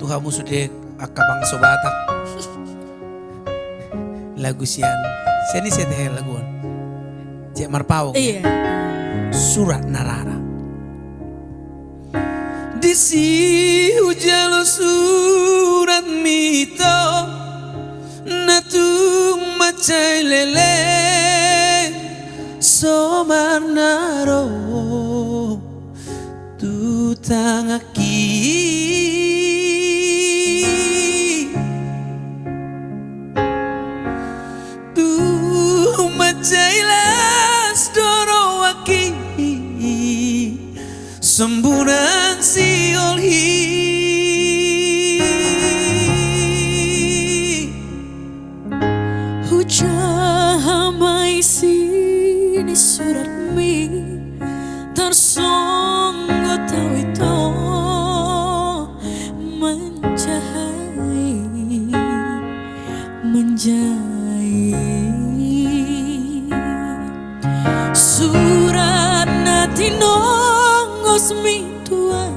kamu sudah akabang sobatak. Lagu sian. Sini saya teh laguan. Cek marpawong. Iya. Surat Narara. Disi hujalo surat mito natung macai lele somar naro tu tangaki tu macai las dorowaki semburan si olhi Hujahamai sini surat mi tersonggo tau itu menjai surat natinongos mi tua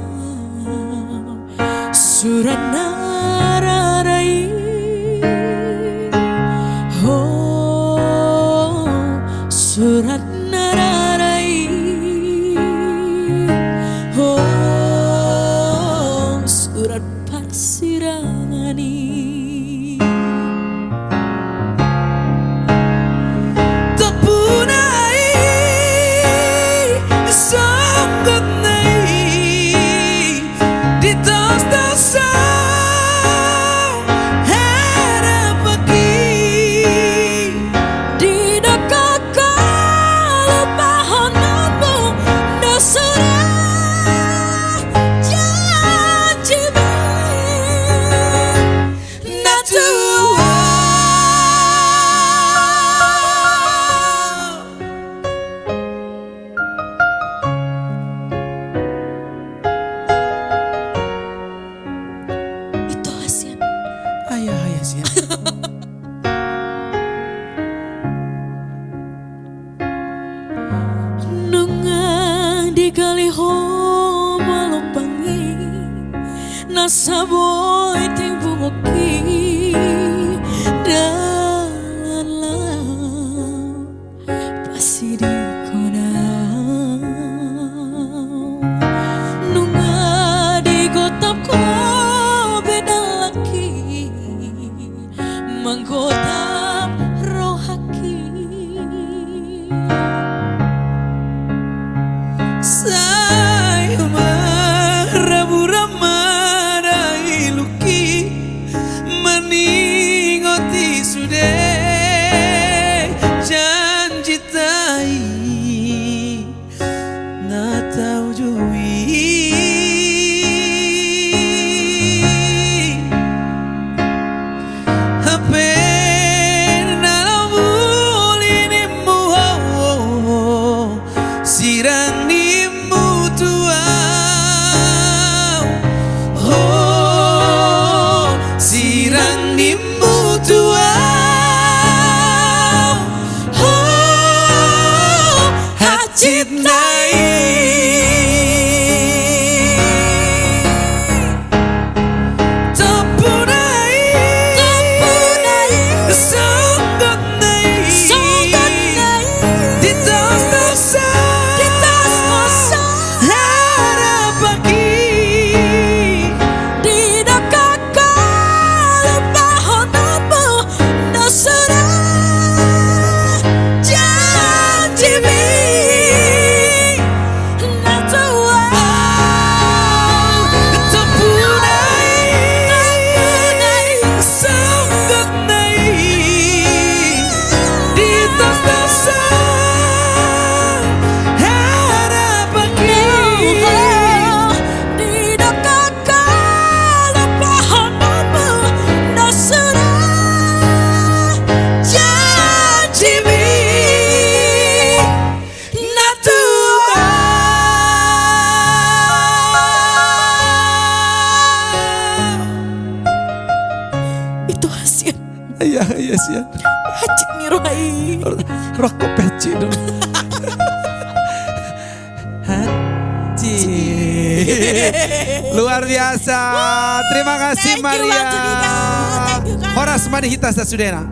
surat nararai oh surat nararai oh surat parsirangani Dikali ho malompangi nasaboy ting bungoki dalam pasidi kona nunga di gotap ko beda laki manggotap rohaki Saya marabura iluki meningoti sudah janji tai na tahu jui hapen dalam bulinimu sirang Iya sih. Hacik nih rohai. Rokok peci dong. Hati. Luar biasa. Terima kasih Thank you, Maria. Waktu Dina. Thank you, Kak. Horas Manihita Sasudena.